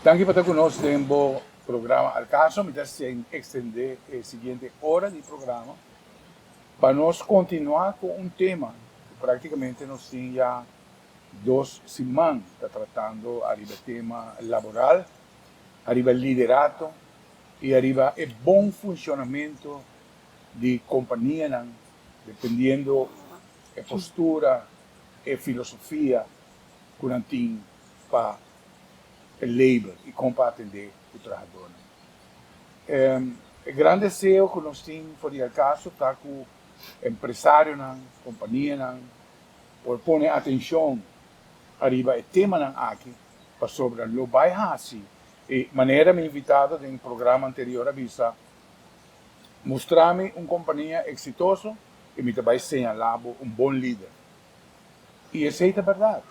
Tanto para conosco tempo programa al caso, me se extender a seguinte hora de programa para nós continuar com um tema que praticamente nós temos já 2 semanas está tratando arriba tema laboral, arriba liderato e arriba o bom funcionamento de companhia, dependendo da postura e filosofia que nós temos para o labor e como para atender o trabalhador. O grande desejo que nós temos, por el caso, está com empresários, companhias, por pôr atenção arriba o tema aqui, para sobre o bairro e maneira me invitado em programa anterior a visa mostrar-me uma companhia exitosa e me também señalar um bom líder. E essa é a verdade.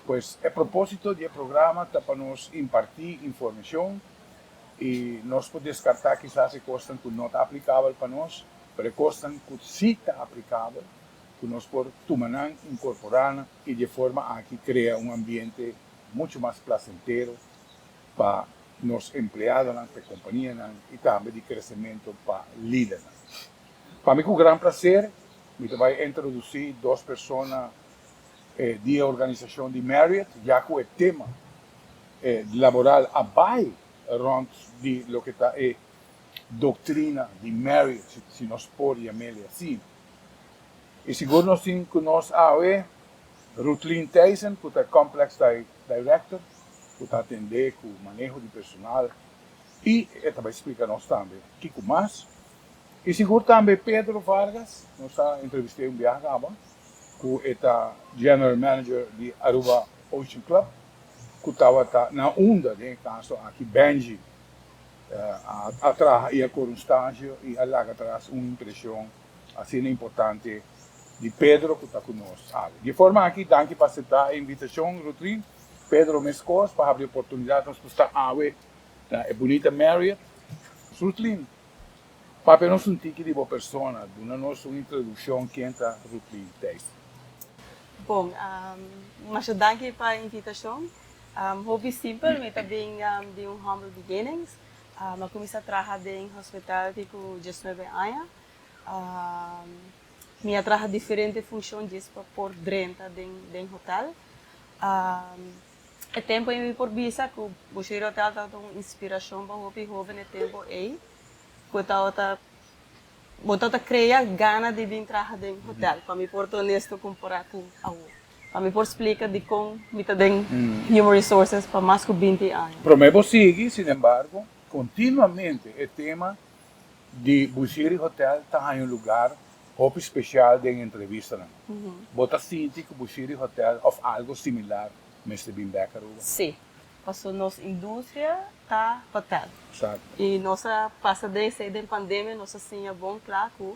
Pois a propósito do programa está para nos impartir informação e nós podemos descartar quizás coisas que não está aplicável para nós, mas coisas que sim está aplicável, que nós podemos tomar, incorporar e de forma a que cria um ambiente muito mais placentero para os empregados, para a companhia e também de crescimento para líderes. Para mim, com grande prazer, me vai introduzir 2 pessoas de organização de Marriott, já que o tema laboral vai rond de lo que está doutrina de Marriott, se nós podemos chamar assim. E seguro nós temos conosco Rutlin Thijssen, que é Complex Director, que está atendendo com o manejo de personal. E também explica-nos também o que mais. E seguro também Pedro Vargas, nós entrevistei viagem que é General Manager de Aruba Ocean Club, que estava na onda, em caso aqui, Benji, atrás e a um estágio e lá atrás uma impressão assim importante de Pedro que está conosco. De forma aqui, danke para aceitar a invitação, Rutlin. Pedro Mescos, para abrir oportunidade para estar a bonita Marriott. Rutlin, para nós um tique de boa pessoa, uma nossa introdução que entra Rutlin Thijssen. Bom, mas danke para a invitação. Hobby simples, mas também de humble beginnings. Eu comecei a trabalhar em hospital com 19 anos. Eu trabalho diferentes funções por dentro do hotel. O tempo em por visa que o hotel está uma inspiração para o jovem no tempo aí. Que eu criar ganas de vir trabalhar em hotel. Para me por honesto comparar com a para me por explicar de como me tem human resources para mais de 20 anos. Prometo seguir, sin embargo, continuamente o tema de Bushiri Hotel está em um lugar muito especial de entrevista. Você sente que Bushiri Hotel ou algo similar Mr. Bimbeck Aruba? Sim, porque nossa indústria está hotel. Exato. E nossa passa desde a pandemia, nossa sim é bom claro que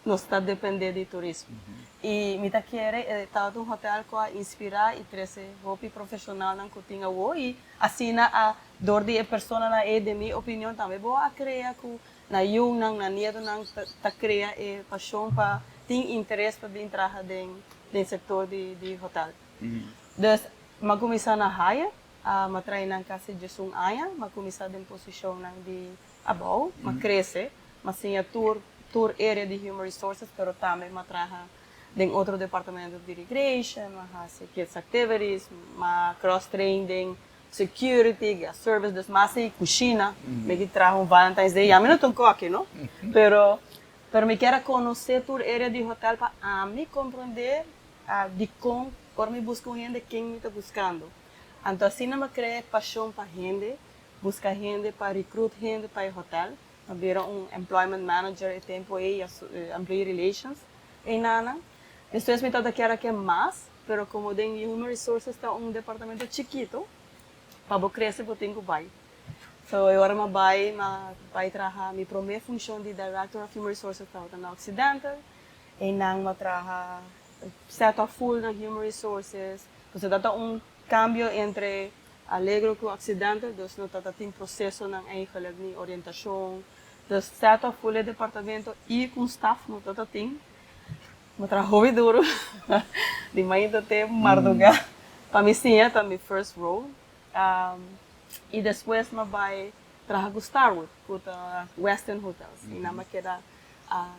nós está dependendo de turismo. E me quer estar num hotel que inspirar e trazer roupa profissional na cozinha e assim a dor de pessoa na de minha opinião também boa criar que na yung na nieto nang ta criar paixão para ter interesse para entrar no setor de hotel. Dus magcomeçar na haya, matrai nang kasi jesung aya, magcomeçar em posição de abaw, crescer, mas sim a tour area de human resources, pero também matraha em outro departamento de recreation, kids activities, cross training, security, guest service, dus mas cozinha, me trajo Valentine's Day, a mim não tô coque, não? Pero me quero conhecer tour area de hotel para me compreender de como por me buscar gente quem me está buscando. Então assim não me cria paixão para gente, buscar gente para recrutar gente para o hotel. Vira employment manager e tempo aí employee relations e nana depois me toda quero que mais pero como tem human resources está departamento chiquito para crescer eu tenho vai so eu agora vai trabalhar minha primeira função de director of human resources está na Occidental e não trabalhar set of full na human resources porque dá cambio entre alegro com o Occidental, dus não tem processo na eigenlijk de orientação, dus set of full departamento e com staff não tem, mas trabalho duro, de manhã até madrugada, para mim sim é também first role, E depois me vai trabalhar com Starwood, com Western Hotels. E na me queda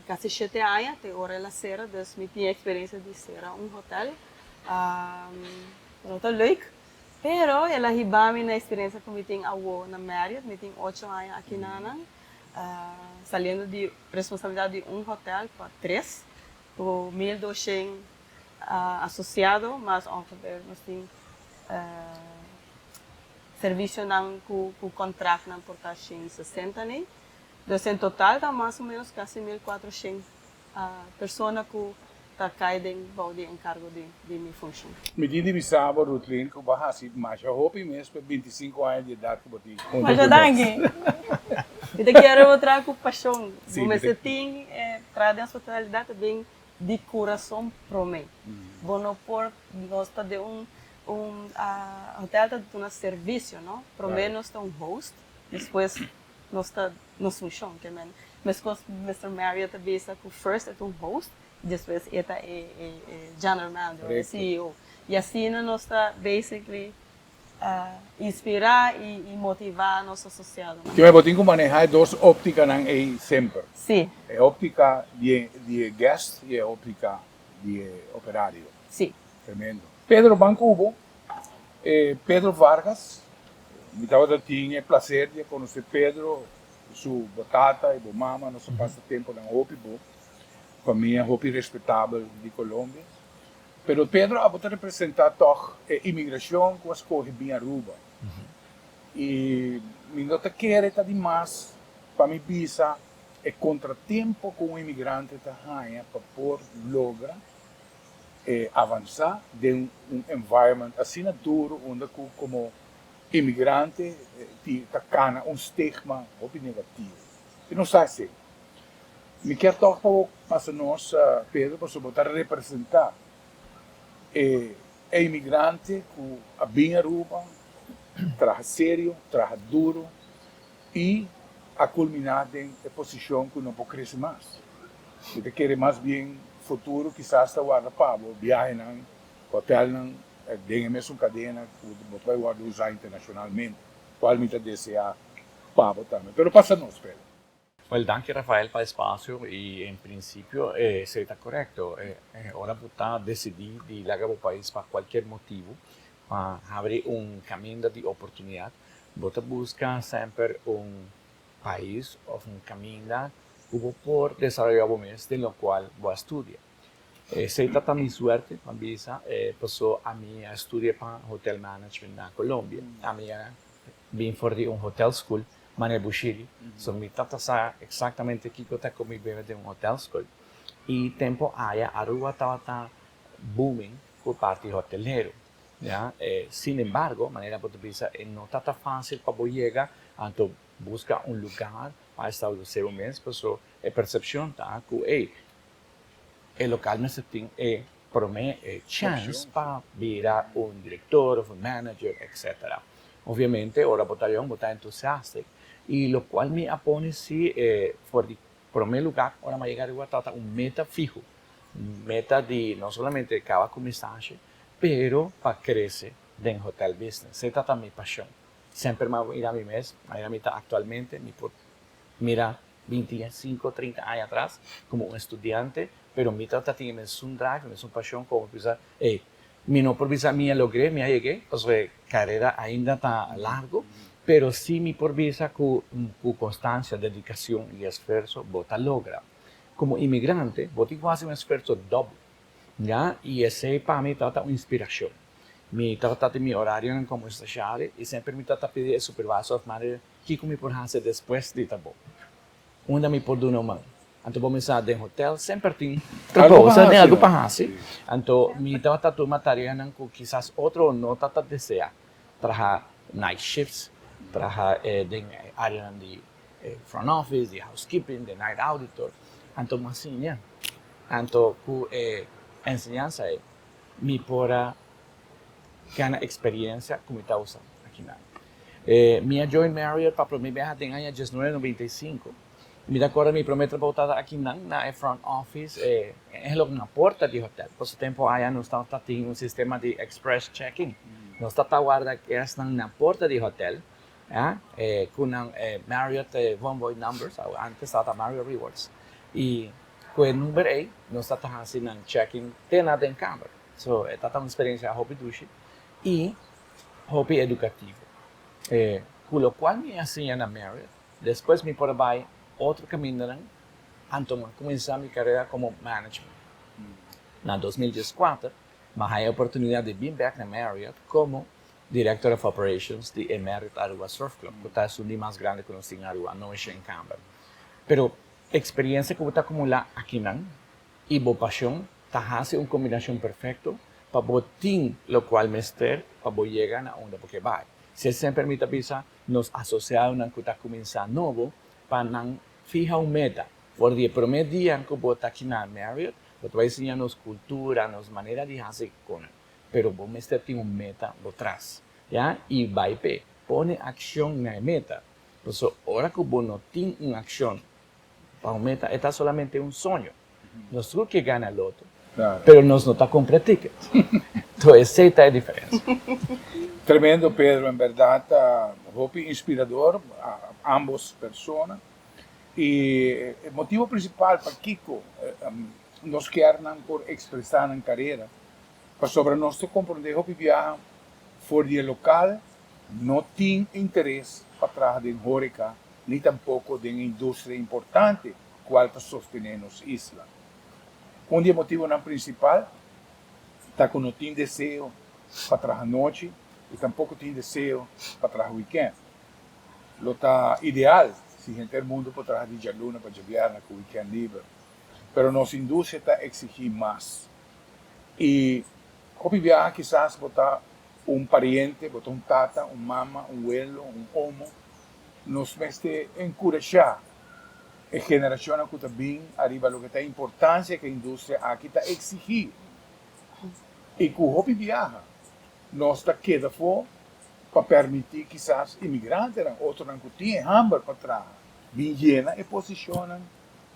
quase 7 anos, até hora ela será, então me tinha experiência de ser hotel. Muito leuk. Pero ela ribami na experiência que me tem awo na Marriott, me tem 8 anos aqui na Anang. Saliendo de responsabilidade de hotel para 3, por 1.200 associados, mas ongeveer misschien serviço não com contrato não por taxa 60 né. Então, em total, dá mais ou menos quase 1.400 pessoas que tá caem de encargo de minha função. Me diz bisava Rutlin que vai assim, mas eu hope mesmo 25 anos de idade que boti. Mas eu dangue. Eu quero mostrar com paixão. Mas você tem para a hospitalidade bem de coração para mim. Vou não por gosta de hotel tá dando serviço, não? Para mim nós tem host, depois nós tá nos função, que men. Mas com Mr. Marriott bisa com first é host, depois é general manager, CEO. E assim nós está basically inspirar e motivar nossos associados. Que me botin que manejar duas ópticas aí sempre. Sim. É óptica de guest e é óptica de operário. Sim. Tremendo. Pedro Bancubo, Pedro Vargas, me estava tinha prazer de conhecer Pedro, sua batata e sua mama, nós passa tempo na Hopi, família Hopi respeitável de Colômbia. Pero Pedro a botar representar toch imigração que escorre bem Aruba. E me nota que era demais para me visa é contratempo com o imigrante tá raia para por logra avançar de environment assim duro onde como imigrante tá cana estigma ou negativo. E não sai assim. Me quer toch para nós Pedro para botar representar imigrante que a bem Aruba, trabalha sério, trabalha duro e a culminar em posição que não pode crescer mais. Você quer mais bem futuro, quizás está guarda para viagem não, hotel não, tem a mesma cadena que você vai guardar usar internacionalmente, qual me deseja para também. Pero passa nos Pedro. Well, danke Rafael para el espacio y en principio sí está correcto. Ahora puta decidí de ir a país por cualquier motivo, para abrir un camino de oportunidad. Vos busca siempre un país o un camino que por desarrollar mes de lo cual voy a estudiar. Se trata mi suerte, mi visa, pasó a mí a estudiar para Hotel Management en Colombia. A mí vine for un hotel school. Manuel Bushiri, so mi tata sa exactamente que eu tenho comigo de um hotel school. E tempo aí Aruba estava booming por parte hoteleiro, já. Sin embargo, maneira portuguesa não está tão fácil para chegar, então busca lugar para estabelecer mês, pessoa a percepção tá que o local necessita para mim chance para virar diretor, manager, etc. Obviamente, ahora botar entusiasta. Y lo cual me apone si, por primer lugar, ahora me llega a un meta fijo. Meta de no solamente cada comisaje, pero para crecer en hotel business. Se trata de mi pasión. Siempre me voy a ir a mi mes, a mi actualmente, mira 25, 30 años atrás, como un estudiante, pero mi trata tiene un drive, es una pasión como pensar, mi no por visa mía logré, me llegué, pues carrera ainda está largo, pero sí mi por visa con constancia, dedicación y esfuerzo, vota logra. Como inmigrante, vota quase un esfuerzo doble, ¿ya? Y ese para mí trata una inspiración. Mi trata de mi horario como estagiario y siempre me trata de pedir al supervisor de manera que me por hacer después de trabajo. Onde me por dar uma mão. Então, vou começar dentro do hotel, sempre tem trabalho, tem algo para fazer. Então, me trata de uma tarefa que quizás outro não trata de desejar. Trabalhar night shifts, trabalhar em área de front office, de housekeeping, de night auditor. Então, assim, né? Então, com ensinança, me pora ganhar experiência como está usando aqui na minha join Marriott para mim viajar tem ano 1995. Me agora me prometo voltar aqui na front office na porta de hotel. Por esse tempo aí não está tendo um sistema de express check-in. Não está guarda que é na porta de hotel Ja? Com ang Marriott Bonvoy numbers, antes estava Marriott Rewards. E com o número A, nós estamos fazendo check-in na câmara. So, esta é uma experiência hobby dushi e hobby educativo. Com o qual me ensina na Marriott, depois me pode vai outro caminho, então começar minha carreira como management. Na 2014, mas a oportunidade de vir back na Marriott como Director of Operations de Marriott Aruba Surf Club, que é o mais grande que nós temos em Aruba, não é em Canberra. Pero experiência que você acumular aqui não, e boa paixão, está fazendo uma combinação perfeita para botar o qual mestre para chegar na onde você vai. Se você me permite avisar, nos associamos a que está começando novo para não fijar uma meta. Por o primeiro dia que você está aqui na Marriott, você vai ensinar-nos cultura, nos maneira de fazer coisas. Pero o mestre tem uma meta por trás. Ja? E vai põe ação na meta. Por isso, hora que você não tem uma ação para uma meta, está solamente um sonho. Nós temos que ganhar o loto, pero nós não está comprando tickets. Então, essa é a diferença. Tremendo, Pedro, en verdad, Hopi inspirador a ambos personas. Y el motivo principal para Kiko nos querem por expressar na carreira, para sobre nós compreender Hopi viaja fora de local, não tem interesse para trás de Horeca, nem tampouco de indústria importante, qual está sostenendo a isla. Dia motivo não principal, está que não tem desejo para trás a noite, e tampouco tem desejo para trás o weekend. Lo está ideal, se gente do mundo para trás de luna para viajar com o weekend livre. Pero nossa indústria está exigindo mais. E Hopi viaja quizás botar pariente, botar tata, mama, abuelo, homo, nos mete encorajar a geração que está bem arriba, o que tem importância que a indústria aqui está exigindo. E com o Hopi viaja, nós está queda fora para permitir quizás imigrantes, outros que têm hamburger para trás, bem llena e posicionam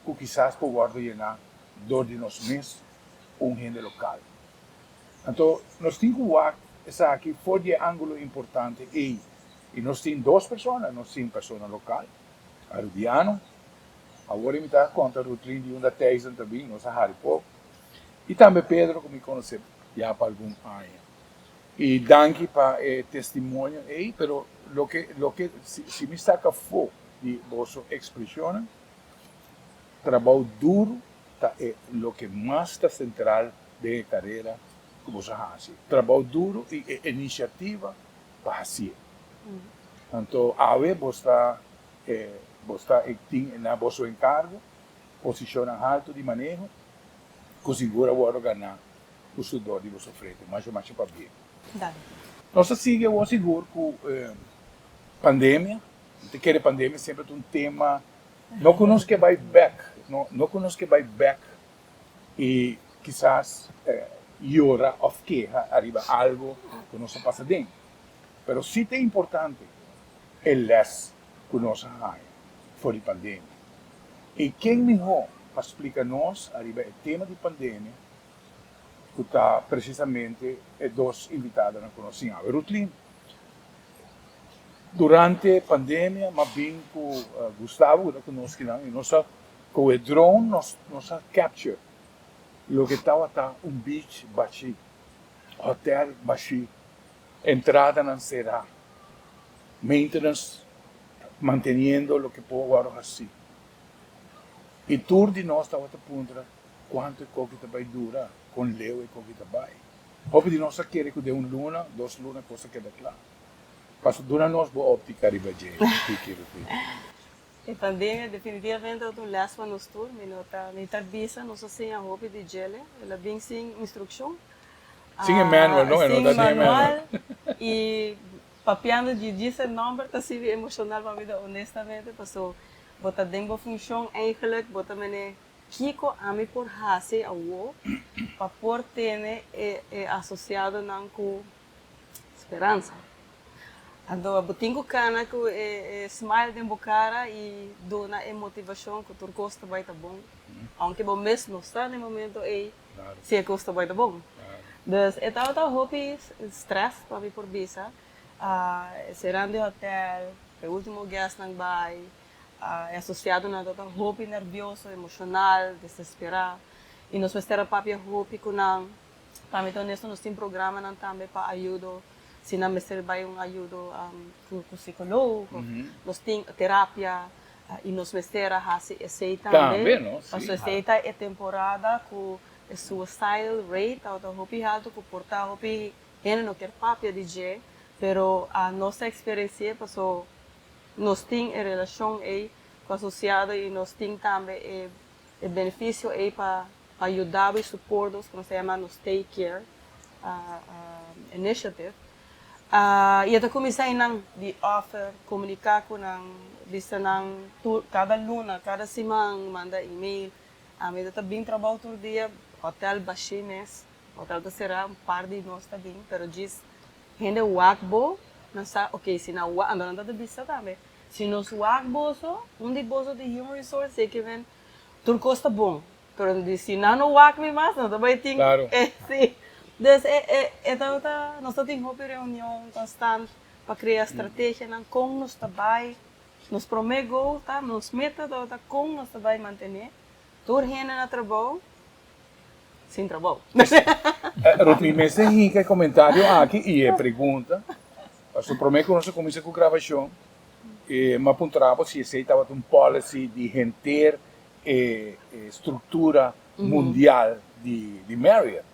que quizás por guarda llenar dor de nós mesmos, gente local. Então, nós temos que essa aqui fora de ângulo importante e nós temos duas pessoas, nós temos pessoa local, arubiano, agora me está contando o 31 da Tyson também, nós a pouco, e também Pedro, que me conhece já para algum ano. E danke para testemunho aí, pero lo que se me saca fora de vossa expressão, trabalho duro é o que mais está central da carreira que você faz. Trabalho duro e iniciativa para fazer. Então, a vez você na vosso encargo, posição alto de manejo, que segura o ganhar o sudor de vosso frente, mais ou menos para ver. Nós seguimos seguro com pandemia. Não quer pandemia sempre é um tema. Não conosco que vai back, não conosco que vai back e quizás llora ou queja arriba algo que não se passa dentro. Pero sí é importante el les que nós fazemos fora de pandemia. E quem melhor para explicar-nos arriba o tema de pandemia que está precisamente dois invitados na conhecem. Rutlin, durante a pandemia, mas bem com Gustavo, que conosco, e nós com o drone, nós capture o que estava beach baixo, hotel baixo, entrada na será, maintenance, mantendo o que pode agora assim. E tour de nós estava a punta quanto que vai durar, com leu e com que vai. Hope de nós querer que dê luna, 2 lunas, coisa que dá claro. Mas durante nós boa óptica riba de A pandemia definitivamente é um laço para nós tour, me tá visa, nós assim a Hopi de gele, ela vem sem instrução. Sim, manual, não é? Sim, manual. E papiando de 10 número, tá se emocional para vida, honestamente, passou. Bota dentro função, eigenlijk, bota mene Kiko ami por hase a wo, para por ter associado com esperança. Então, botinho cana que smile dentro cara e dona motivação que o custo vai estar bom. Aunque bom mesmo não está no momento aí, se a custo vai estar bom. Dus, het houdt al hoop stress, para mim por visa. serão de hotel, o último guest não vai, é associado na toda roupa nervioso, emocional, desesperado. E nós vamos ter a própria roupa com não, para então nós temos um programa não também para ajudar, se não mestre vai ajuda com psicólogo, nós temos terapia e nós vamos ter a esse também, não? a Sim. essa é temporada com o suicide rate, a roupa alto, com portar roupa, ele não quer própria DJ, pero a nossa experiência passou, nós temos a relação aí com a associada e nós temos também o benefício aí para ajudar e suportar, como se chama, nos Take Care Initiative. E até comecei a offer, comunicar com cada luna, cada semana, manda e-mail. Eu estou bem trabalho todo dia, hotel baixinês, hotel da será par de nós também, pero diz, gente wakbo, não sabe, ok, se não wak, andando da bisa também. Se nós wakbo de bozo de human resource, que vem, tudo custa bom, pero se não wak me mais, não também tem, Claro. sim. Então, nós temos uma reunião constante para criar estratégia, como nós trabalhamos, nos promegos, nos metas, como nós trabalhamos manter, tudo gente na trabalho, sem trabalho. Rotimese rica comentário aqui e pergunta. Pastor prometo que nós começa com gravação. Mas apontava se aceitava um policy de renter estrutura mundial de Marriott.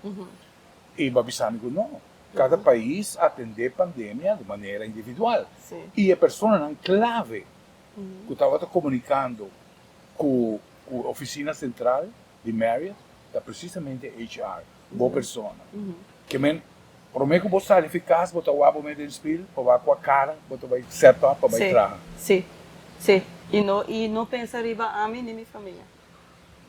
E babisami que não. Cada país atende a pandemia de maneira individual. Sim. E a pessoa não clave que estava comunicando com a oficina central de Marriott é precisamente HR, boa pessoa. Que men, prometo que você é eficaz, você vai o meio do espelho, vai com a cara, você vai set up, vai trabalhar. Sim, sim. E não pensa riba a mim nem minha família.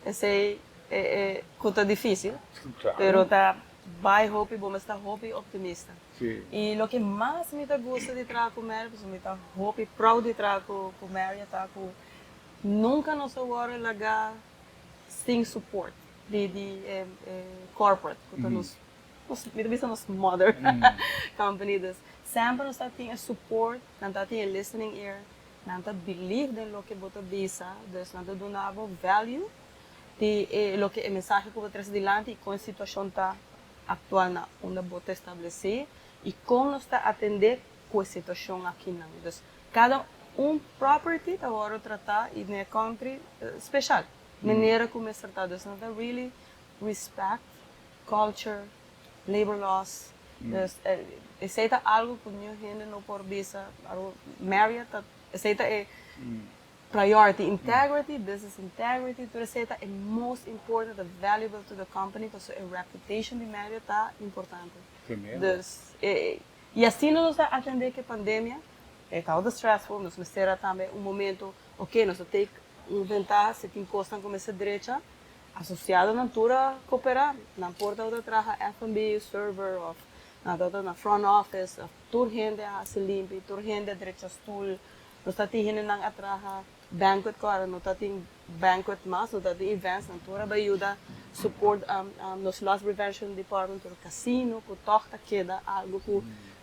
Esse é coisa difícil, Claro. pero tá vai hope, bom, mas tá hope optimista. Sim. E o que mais me gosta de trabalhar com Marriott, me tá hope proud de trabalhar com Marriott, tá com nunca nos agora lagar sem support de corporate, porque nos mother companies, sempre nós temos support, nós temos listening ear, nós believe em lo que você bisa, nós donamos value de lo que a mensagem que você traz adiante e com a situação tá atual na onde você estabelecer e como nós está atender com a situação aqui não. Então, cada property agora tratar e na country especial, maneira como é tratado, nós não really respect culture, labor laws. Aceita algo que minha gente não pode visa, Marriott aceita priority, integrity, business integrity, tu aceita é most important, valuable to the company, porque a reputation de Marriott está importante. E assim nós atender que a pandemia é tal stressful, nós será também momento, ok, nós temos que inventar se tem coisa como essa direita, associada à natura cooperar, na porta onde trabalha F&B, server, na front office, toda gente a se limpa, toda gente a direita stool, nós temos gente não a trabalhar banquet, claro, nós temos banquet mas nós temos events, na toda vai ajudar support nos loss prevention department, o casino, que torta queda algo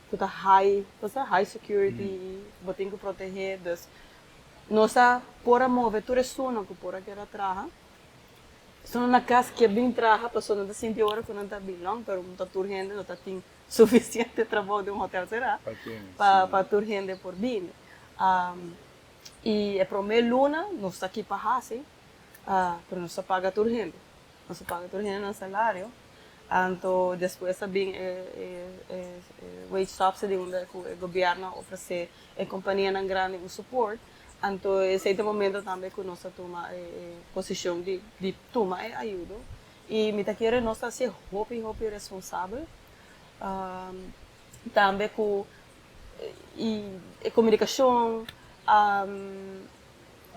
que tá high security, que tem que proteger, nós por mover tudo isso não que por aquela trabalha. Só na casa que é bem trabalha, a pessoa não está sentindo hora que não está bem longe, mas não está turrendo, não está tendo suficiente trabalho de hotel será para turrendo por bem. E a primeira luna, nós está aqui para Hasi, mas não se paga turrendo. Não se paga turrendo no salário. Então, depois também wage subsidy, onde o governo oferece a companhia não grande o suporte. Então, esse é o momento também que nós toma posição de tomar ajuda. E me quer nós ser hope responsável. Também com a comunicação,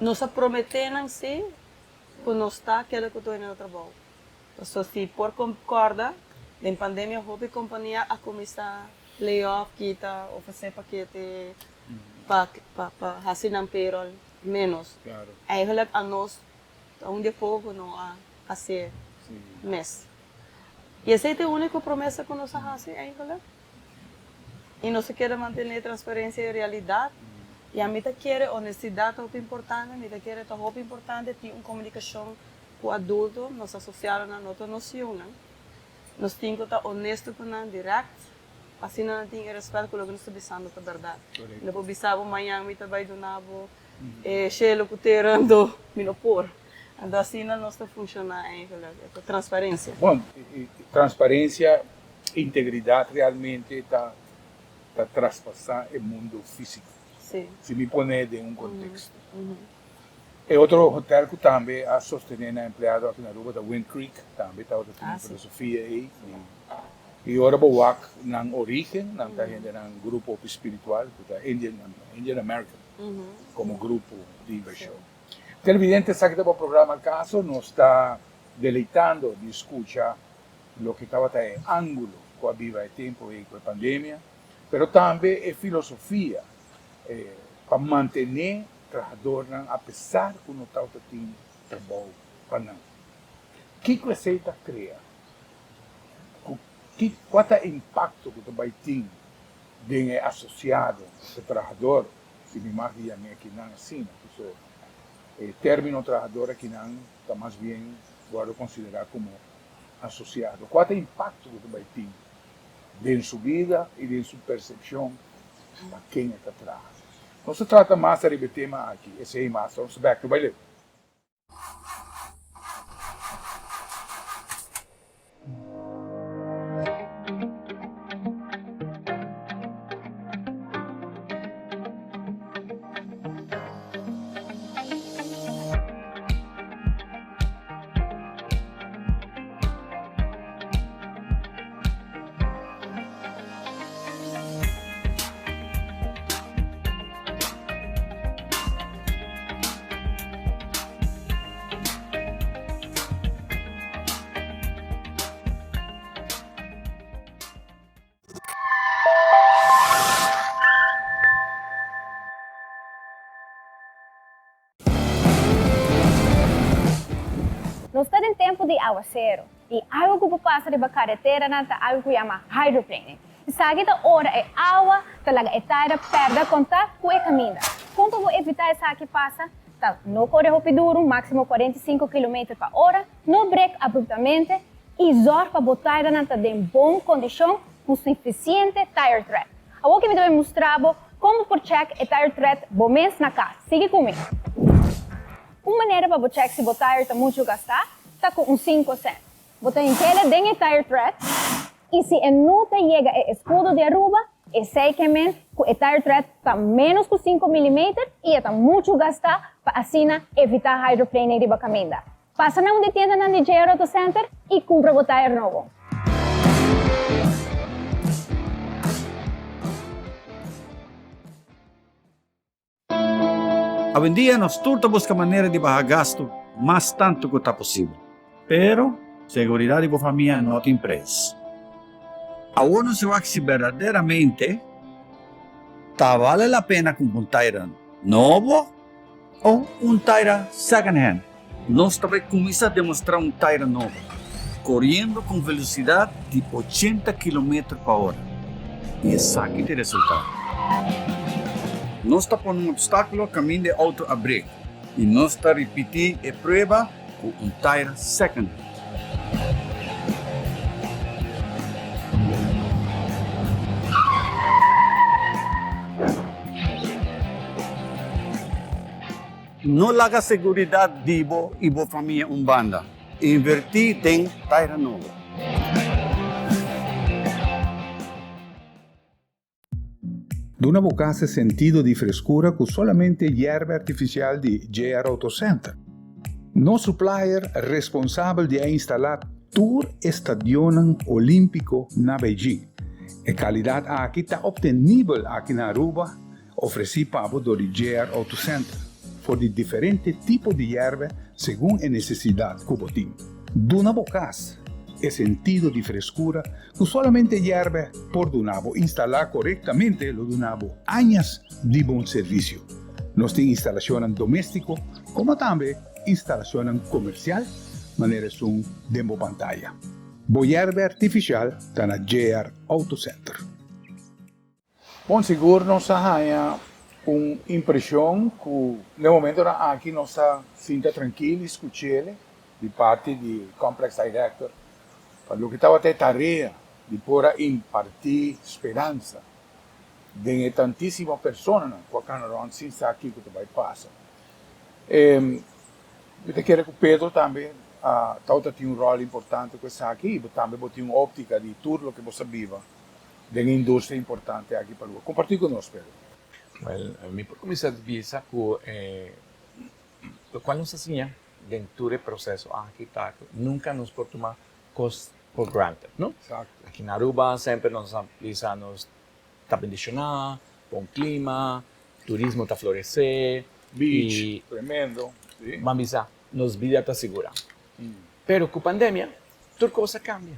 nós prometemos que nós está aquilo que estou no trabalho. Então, se por concorda, na pandemia, a companhia a começar layoff, quita, oferecer paquete para assinar payroll menos. Claro. Aí, a nós, onde pouco não a fazer mês. E essa é a única promessa que nós fazemos aí, e não se quer manter transparência e realidade. E a mim quer honestidade muito importante, a mim quer muito importante ter uma comunicação com o adulto, nós associados a nossa noção. Nós temos que estar honestos com o direto, assim não tem respeito com o que nós estamos dizendo, a verdade. Não podemos dizer amanhã, eu estou do nabo, cheio de terando, me por. Então assim não está funcionando a transparência. Bom, transparência, integridade realmente está traspassando o mundo físico. Sim. Se me põe em um contexto. E outro hotel que também a sostener a empregada aqui na Aruba, da Wind Creek, também está outra filosofia aí. E agora vou na origem, na grupo espiritual, que é Indian American, como grupo de inversão. Televidente, sabe que o programa caso nos está deleitando de escuchar o que estava em ângulo com a viva tempo e com a pandemia, mas também é filosofia para manter trabalhador, apesar que não está tendo trabalho para não. O que você está criando? Qual é o impacto que você vai ter de associado esse trabalhador? Se me imagina aqui não assim, o termo trabalhador aqui não está mais bem agora considerado como associado. Qual é o impacto que você vai ter de sua vida e de sua percepção para quem está atrás? Não se trata mais de tema aqui, esse é mais, vamos back to baile. Nós estamos em tempo de aguaceiro e algo que passa de carretera é algo que chama hydroplaning. E sabe que hora é água, talaga é taira, perda contato com o caminho. Como vou evitar essa que passa? Não corre rápido, máximo 45 km/h, não break abruptamente e zor para botar em boa condição com suficiente tire tread. Agora que me deve mostrar como por check o tire tread bom mês na casa. Siga comigo. Uma maneira para você se o tire está muito gastar, está com um 5 cents. Você encele dentro do tire tread e se não chega o escudo de Aruba, sei que o tire tread está menos que 5 mm e está muito gastar para assim evitar hydroplaning de caminho. Passa na onde tienda na JR Auto Center e compra o tire novo. Hoy en día nos turta busca manera de bajar gasto más tanto que está posible. Pero, seguridad de familia no te preço. Ahora se va a si verdaderamente vale la pena comprar un tire novo o un tire second hand. Nós também começamos a demonstrar um tire novo, correndo com velocidade de 80 km/h. E esse aqui tem resultado. Nós está pondo um obstáculo caminho de auto a break e nós está repetindo a prova com um tire second. Não larga segurança de você e sua família banda. Invertir tem tire novo. Duna buscasse sentido di frescura con solamente hierba artificial di JR Auto Center. No supplier responsabile di installare tour stadion olimpico na Beijing. E qualità aqui está obtenibile aqui na Aruba, ofreci pavo do JR Auto Center, por de diferentes tipos de hierba según a necessidade que você tem. Duna buscasse e sentido de frescura que solamente hierve por Dunabo instalar correctamente lo Dunabo años de buen servicio. Nos tiene instalación doméstico como también instalación comercial, manera son demo pantalla. Bo hierve artificial está na JR Auto Center. Bom, seguro nós há uma impressão que no momento aqui nós está sinta tranquilo, escutar de parte do Complex Director, para o que estava até tarefa de pôr impartir esperança de tantíssimas pessoas que estão sem saber o que vai passar. Eu quero que o Pedro também tem um rol importante com isso aqui, mas também tem uma óptica de tudo o que você vive de uma indústria importante aqui para o compartilhar conosco, Pedro. Well, mi por comienza visa que lo cual nos enseña dentro del proceso arquitecto nunca nos por tomar cosas por granted, ¿no? Exato. Aqui na Aruba sempre nos avisa nos está bendicionado, bom clima, turismo está florescer, Beach, tremendo. Sí. vamos avisar, nos vida está segura. Pero con pandemia, toda cosa cambia.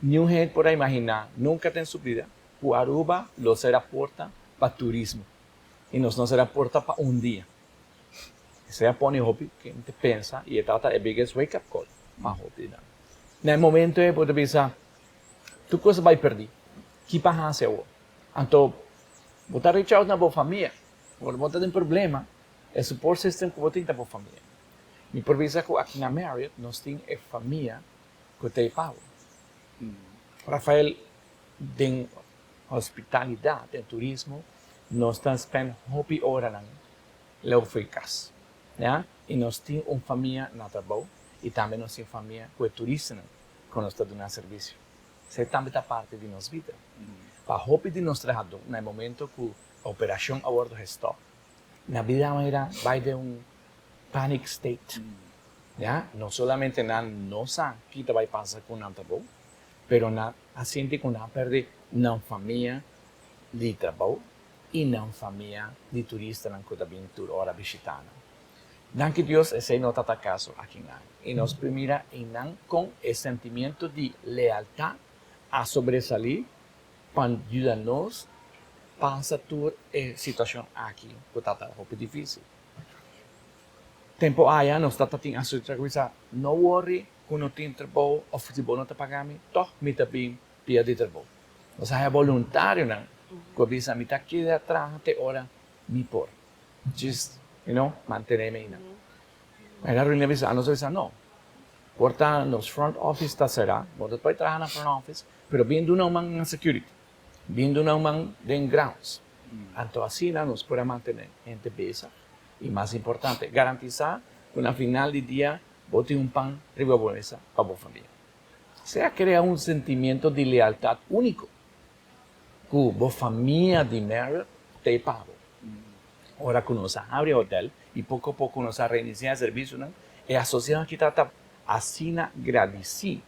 Ni un gente por imaginar, nunca tem su vida, que Aruba lo será porta para turismo. Y no será porta para un día. Se pone hobby que gente pensa y trata de biggest wake up call para hobby. En el momento de poder pensar, tu cosa vai perder. Que passa a ser? Então, botar reach out na boa família, quando você tem problema, é support system que você tem na boa família. Me por visa que aqui na Marriott, nós temos a família que tem pago. Rafael, tem hospitalidade, tem turismo, nós estamos spend hobby hora na leu eficaz. Né? E nós temos uma família na trabalho e também nós temos família que é turista que nós estamos dando serviço. Isso também está parte de nossa vida. Para hobby de nós trabalhadores, no momento que a operação a bordo está, na vida vai de panic state. ¿Ya? No solamente no sabe qué va a pasar con el trabajo, pero siente que no pierde una familia de trabajo y una familia de turistas que también ahora visitan. Danke Dios, ese no está caso aquí. Y nos primera con el sentimiento de lealtad a sobresalir para ayudarnos a pasar toda situación aquí, que está muy difícil. Tempo allá nós está tendo a sua coisa, não worry, quando tem trabalho, ou se não está pagando, toch me também pede trabalho. Nós é voluntário, não? Quando diz, me está aqui atrás, até hora, me por. Just, manter-me aí, não? Mas a reunião diz, nós diz, não. Porta, nos front office está será, você pode trabalhar na front office, pero vindo não man security, vindo não man den grounds. Então assim, nós podemos manter gente besa. Y más importante, garantizar que al final del día vos tenés un pan arriba de la mesa para vos familia. Se crea un sentimiento de lealtad único que vos familia de Marriott te pago. Ahora que nos abre el hotel y poco a poco nos reiniciado el servicio, es asociado que trata así agradecido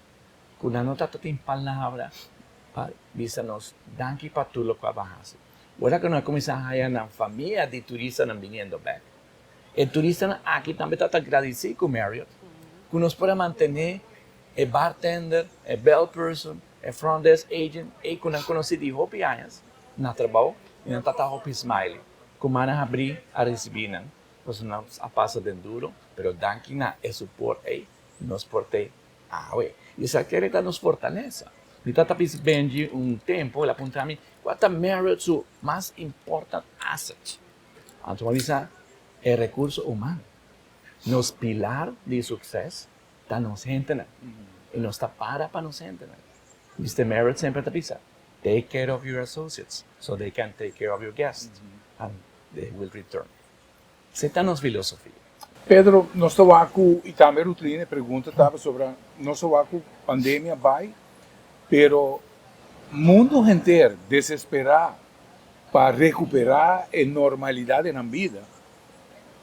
que una nota tiene palabras para decirnos, danke para tú lo que vas a hacer. Ahora que nos comenzamos a una familia de turistas viniendo back. El turista aquí también está agradecido con Marriott, que nos puede mantener el bartender, el bell person, el front desk agent, y que nos conoce de hobby años, en el trabajo, y no está hobby smiley, que van a abrir a recibir, pues no pasa de duro, pero danke na el support ahí, nos porte y esa quiere darnos fortaleza. Mi tata Benji un tiempo, le apunta a mí, ¿cuál es Marriott su más importante asset? Entonces, el recurso humano. Nos pilar de suceso está nos gente, y nos está para nos gente. Mr. Marriott siempre te pisa, take care of your associates, so they can take care of your guests, and they will return. Essa é a nossa filosofia. Pedro, nós estamos aqui, e também o Trine pergunta estava sobre a nossa pandemia vai, pero mundo inteiro desesperar para recuperar a normalidade na vida.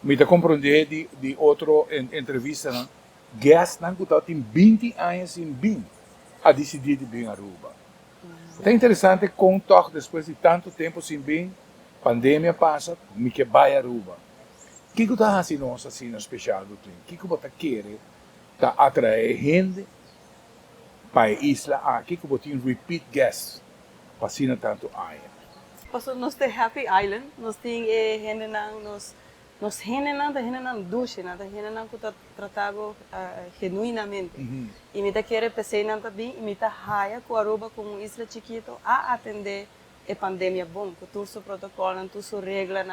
Me te compreender de outra entrevista, né? Guests que tem 20 anos em vir a decidir de vir a Aruba. É interessante como depois de tanto tempo sem vir, pandemia passa, me que vai a Aruba. O que está fazendo assim especial do trem? O que você quer para atrair gente para a isla? O que você tem repeat guests para assim tanto anos? Paso nos de Happy Island, nos tem gente nos generan duche, nos generan que tratado genuinamente. Y me quiere pensar también, y me haya que Aruba como isla chiquito a atender a pandemia bom, com todos os protocolos, todas as regras,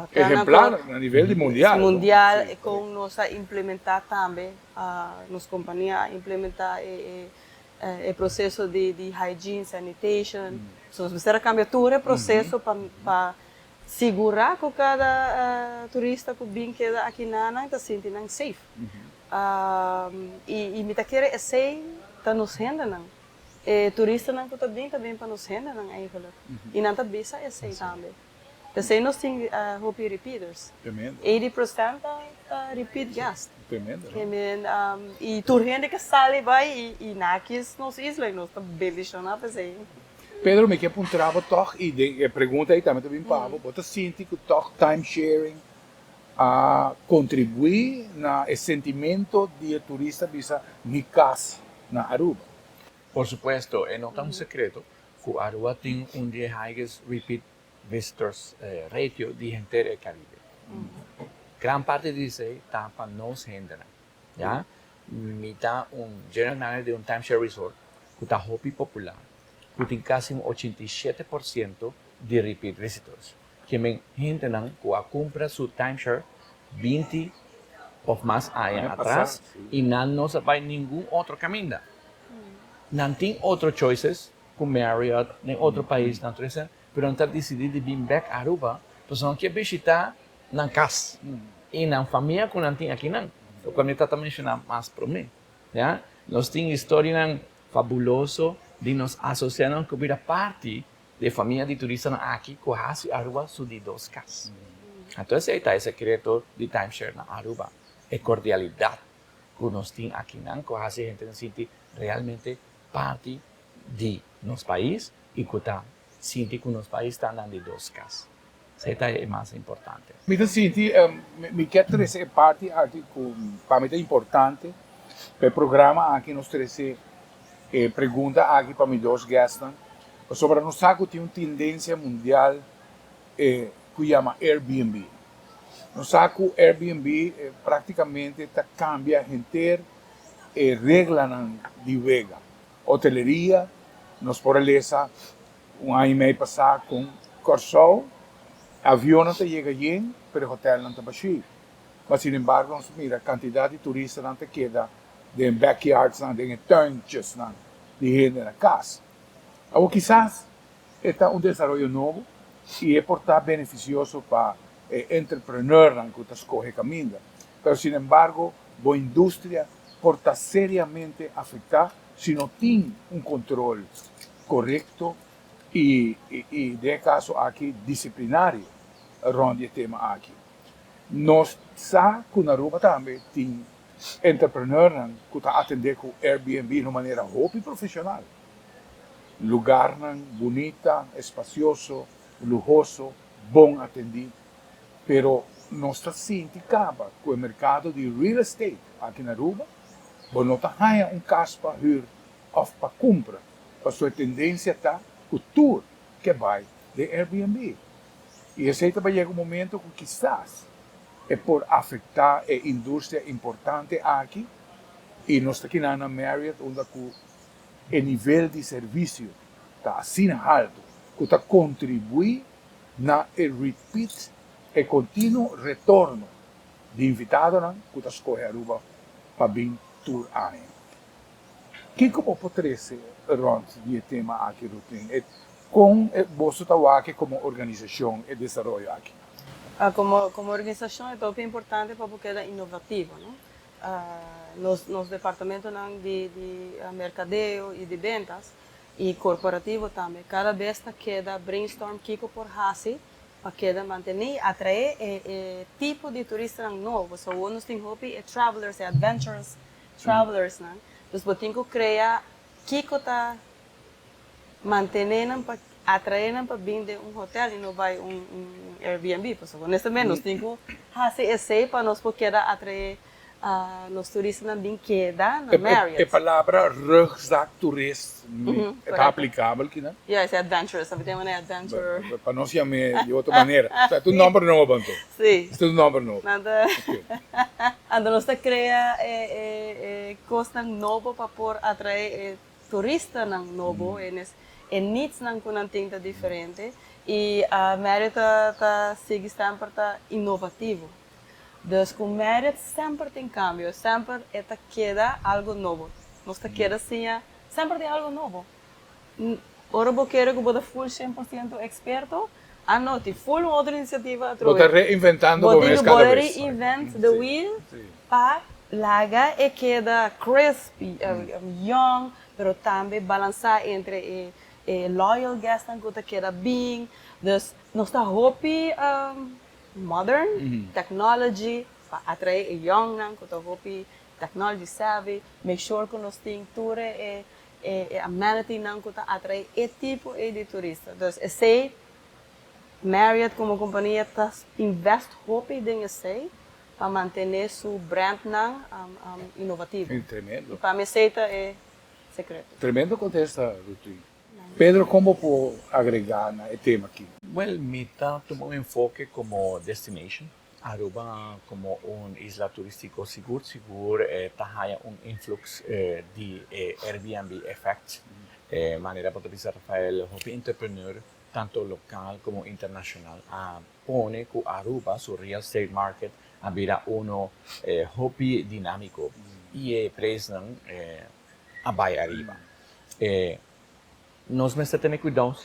hotel Exemplar a nível de mundial. mundial Sim. com nós a implementar também, nos companhias implementar o processo de hygiene, sanitation. So, nós precisamos cambiar todo o processo para segurar que cada turista que vem queda aqui na está sentindo safe. E me tá querendo esse tá nos rendendo. Turista não está bem também para nos rendendo eigenlijk. E não está bem esse também. Esse nós temos hope repeaters. Tremendo. 80% repeat guest. Tremendo. E tu gente que sai vai e naqueles nos islas nós está bem visionado assim. Pedro, me quer puntrava toch, e de pergunta aí também para você sente que toch time sharing contribui na sentimento de turista bisa mi casa na Aruba. Por supuesto, no está un secreto que Aruba tiene un de highest repeat visitors ratio de gente del Caribe. Gran parte de eso está para nos gente, ¿ya? Mitad un general manager de un timeshare resort que está hobby popular, que tiene casi un 87% de repeat visitors. Que me gente que compra su timeshare 20 o más años atrás y no se va ningún otro camino. No tiene otros choices con Marriott en otro país, pero no está decidido de vir back a Aruba, pues no quiere visitar na casa y na familia que no tiene aquí. Lo que me está mencionando más por mí. ¿Ya? Nos tiene historia fabulosa de nos asociar con una parte de familia de turistas aquí que hace Aruba su de dos casas. Entonces ahí está el secreto de timeshare na Aruba. Es cordialidad que nos tiene aquí, que hace gente se siente realmente parte de nuestro país y que siente que nuestro país está dando de dos casas. Eso es más importante. Me sinto, me quer trazer parte aqui para mim é importante. O programa aqui nos traz pergunta aqui para meus dois guests sobre nós saco tem uma tendência mundial que chama Airbnb. Nós saco Airbnb praticamente está cambia gente regra de vega. Hoteleria, nós por lesa ano e meio passado com Corsol. Avião não chega bem, mas o hotel não está cheio. Mas, sin embargo, nós mira a quantidade de turistas não queda de backyards, de tuinhos, de gente na casa. Ou quizás é desenvolvimento novo e é portar beneficioso para entrepreneur que escolhe caminho. Mas, sin embargo, a indústria porta seriamente afetar se não tem controle correto e de caso aqui disciplinário onde tema aqui. Nós sabemos que na Aruba também tem entrepreneurs que estão atendendo com Airbnb de uma maneira muito profissional. Lugar bonita, espacioso, lujoso, bom atendido. Pero nós está sentindo que o mercado de real estate aqui na Aruba não está ganhando caso para hyr ou para compra. A sua tendência está cultura que vai de Airbnb. E esse também chega um momento que quizás é por afetar a indústria importante aqui e nós estamos aqui na Marriott onde o nível de serviço está assim alto que está contribui na repeat e contínuo retorno de invitados que está escolhendo Aruba para vir tour ano. Que como pode ser rond de tema aqui routine com você está aqui como organização e desenvolvimento aqui. Como organização é muito importante para porque é inovativo, não? Nos departamentos de mercadeo e de vendas e corporativo também, cada vez está queda brainstorm kiko por hasi para queda manter atrair tipo de turista novo. So nós temos hobby travelers, adventurous travelers, não? Então botinho criar kiko tá mantendo para atrair para vir de hotel e não vai Airbnb, pessoal. Honestamente, nós temos que fazer esse para nós poder atrair os turistas na brinqueda, na Marriott. A palavra rugzak turist está aplicável aqui, né? Yes, adventurous. Sabe, tem uma adventure. Para não chamar de outra maneira. É um nome novo, então. Sim. É um nome novo. Nada. Então, nós cria coisa nova para por atrair turista novo e niets não kunang tinta diferente e a Marriott tá sigue sempre tá inovativo. Dus com Marriott sempre tem cambio, sempre está queda algo novo. Nós tá queda assim, sempre tem algo novo. Ora eu quero que você full 100% experto, anote full outra iniciativa Vou estar reinventando com Você isso cada pode vez. reinvent the wheel para larga e queda crispy, young, pero também balançar entre loyal guest que queda bem. Dus nós está hopi modern technology para atrair young nan que está hopi technology savvy, make sure que nós tem tudo amenity nan que está atrair tipo de turista. Dus sei Marriott como companhia está invest hopi em sei para manter seu brand nan inovativo. Tremendo. Para me aceita é secreto. Tremendo contexto, Ruti. Pedro, como puedo agregar el tema aquí? Well, Mita tomó un enfoque como destination. Aruba como un isla turístico seguro, tahaya un influx de Airbnb effect. Manera para utilizar Rafael, Hopi entrepreneur, tanto local como internacional, pone que Aruba, su real estate market, abrirá uno Hopi dinámico y preços abai arriba. Nós temos que ter cuidado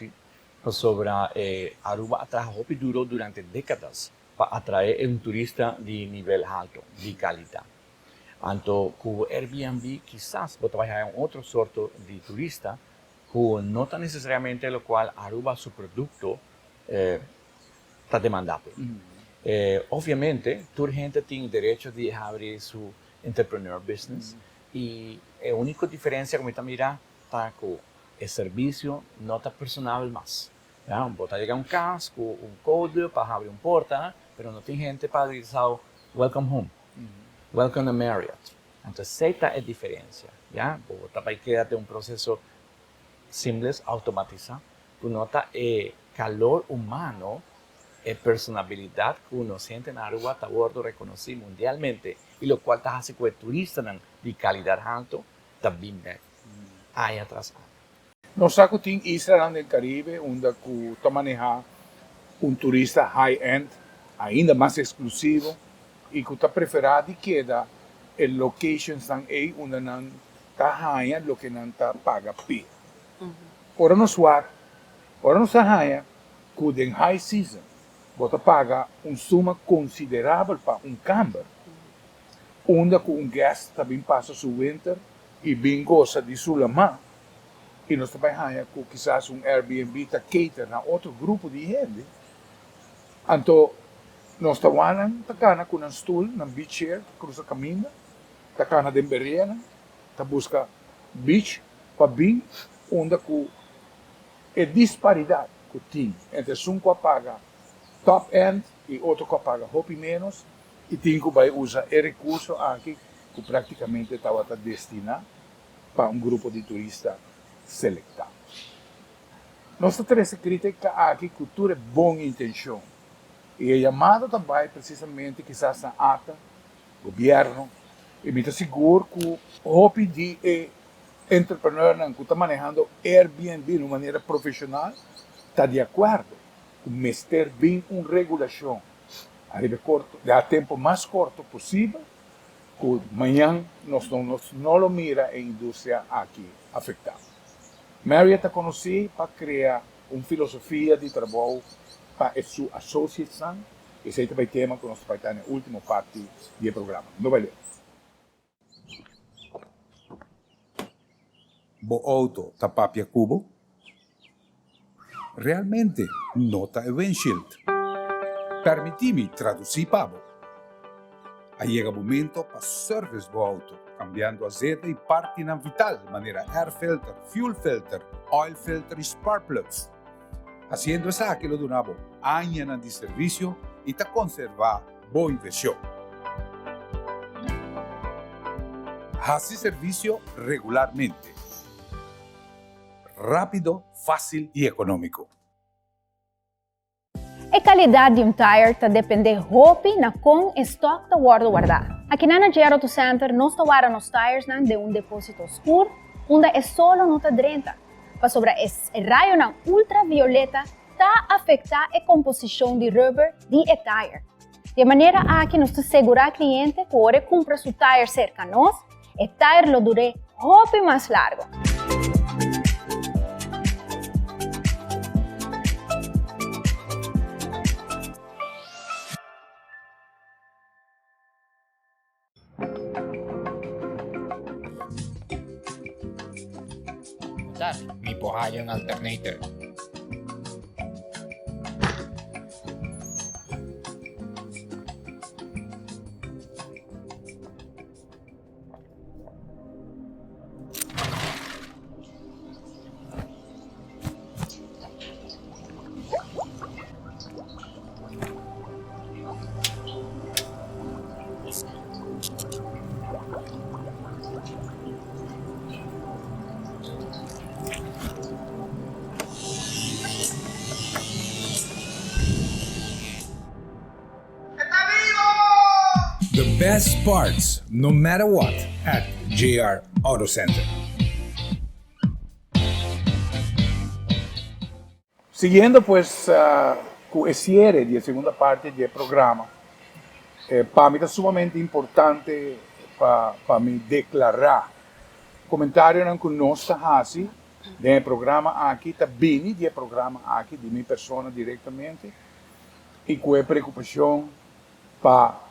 sobre Aruba atrae Hopi duro durante décadas para atraer un turista de nivel alto, de calidad. Anto con Airbnb quizás você vai a otro sorto de turista que no está necesariamente lo cual Aruba su producto está demandado. Obviamente, toda gente tiene derecho de abrir su entrepreneur business y la única diferencia que me mira está que el servicio no está personal más. Você llega a un casco, un código para abrir una puerta, pero no tiene gente para decir welcome home, welcome to Marriott. Entonces, esta es la diferencia. Você vai quedar un proceso simple, automatizado, que nota el calor humano, personalidad que uno siente en Aruba, está reconocido mundialmente, y lo cual hace que el turista de calidad alta también hay atrás. Nós sabemos que tem islas no Caribe onde está manejando turista high-end, ainda mais exclusivo, e que está preferido que el locations aí onde não está high, lo que não está paga p. Ora nós high que em high season, você paga suma considerável para camper, onde que guest também passa seu winter e bem gosta de sua lama. E nós também temos quizás Airbnb que cater a outro grupo de gente. Então, nós estamos com um stool, um beach chair, cruza caminho, estamos de berriana, busca beach, para bem, onde a disparidade que tem entre um que paga top end e outro que paga Hopi menos, e tem que vai usar o recurso aqui que praticamente estava destinado para grupo de turistas selectados. Nossa terceira crítica aqui que tudo é boa intenção. E é chamado também precisamente quizás na ata, governo, e me seguro que o Hopi de entrepreneur que está manejando Airbnb de uma maneira profissional está de acordo com meter bem uma regulação a tempo mais curto possível, que amanhã nós não lo mira a indústria aqui afetada. Marriott está conhecida para criar uma filosofia de trabalho para a sua associação. Esse é o tema que nós vamos estar na última parte do programa. Não vai ler. Bo auto tapapia cubo? Realmente nota e windshield. Permitimi traduzir pavo. Aí chega o momento para service do auto, cambiando azeite e parte na vital, de maneira air filter, fuel filter, oil filter e spark plugs. Haciendo essa aquilo do nabo, anos de serviço e te conservar boa inversão. Hace serviço regularmente. Rápido, fácil e econômico. A qualidade de tire está depende Hopi na com estoque da guardar. Aqui na Gero Auto Center nós guardamos os tires de depósito escuro, onde é solo nota 30. para sobre o raio na ultravioleta está afetar a composição de rubber de tire. De maneira a que nos segurar cliente que ora compra seu tire cerca a nós, o tire lo dure muito mais largo. May pohayong alternator. The best parts, no matter what, at JR Auto Center. Siguiendo pues con el cierre de la segunda parte del programa, para mí es sumamente importante para mí declarar comentarios con nosotros así del programa aquí, también del programa aquí, de mi persona directamente, y con preocupación para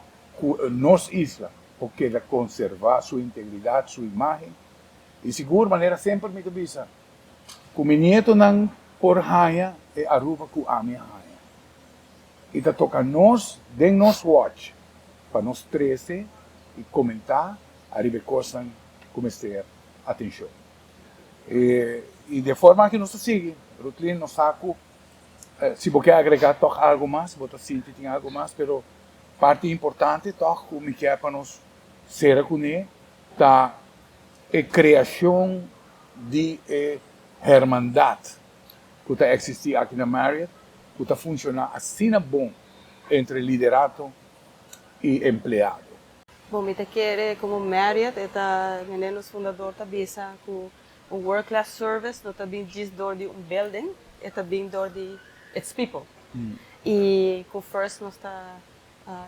nos isla, porque la conservar su integridad, su imagen, y seguro manera siempre me avisa, con mi nieto nan por haya e Aruba ku ami haya. E tá toca nós, den nos watch, para nós 13 e comentar, arriba coisas como ter atenção. E de forma que nós sigue, Rutlin nos saco, se você agregar toch algo mais, você sente tem algo mais, pero parte importante toch como que é para nós ser com ele, tá a criação de hermandade que está existir aqui na Marriott, que está funcionando assim bom entre liderato e empregado. Bom, me quer como Marriott, está menos fundador também com um world class service, não também diz dor de building, é também dor de its people. E com First nós está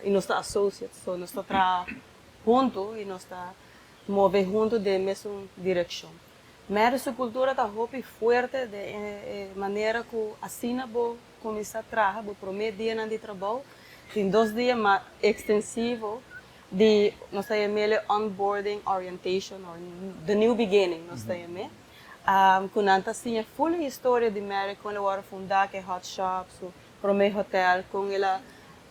e nós está associates, so nós está junto e nós está mover junto de mesma direção. Mas a cultura está muito forte de maneira que assim vou começar a trabalhar, vou prometer dia de trabalho, tem 2 dias mais extensivo de nós chamamos onboarding orientation or the new beginning nós chamamos. Com anta assim a full história de Mary quando ela fundar que hot shops, prometer hotel, com ela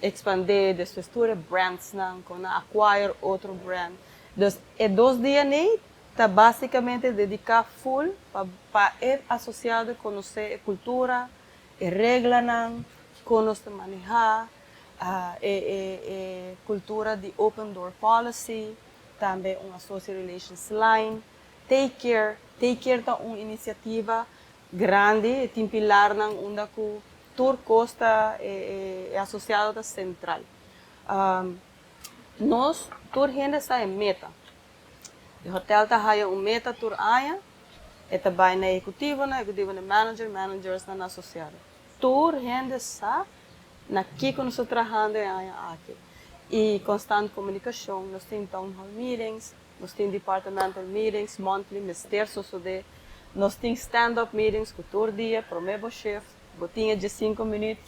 expandir de sua história brands não, com acquire outro brand. Então, é 2 dias nem está basicamente dedicado full para é associado a conhecer a cultura, a regra, conhecer manejar, a cultura de open door policy, também uma social relations line, take care é uma iniciativa grande, tem pilar onde o tour costa é associado à central. Nós tour ainda está em meta. O hotel está haya meta tour aya, eta vai na executivo na manager, managers na associado. Tour ainda está na que nós estamos trabalhando aqui. E constante comunicação, nós temos town hall meetings, nós temos departmental meetings, monthly, mês terço, nós temos stand-up meetings com todo dia, prometo shift, botinha de 5 minutos,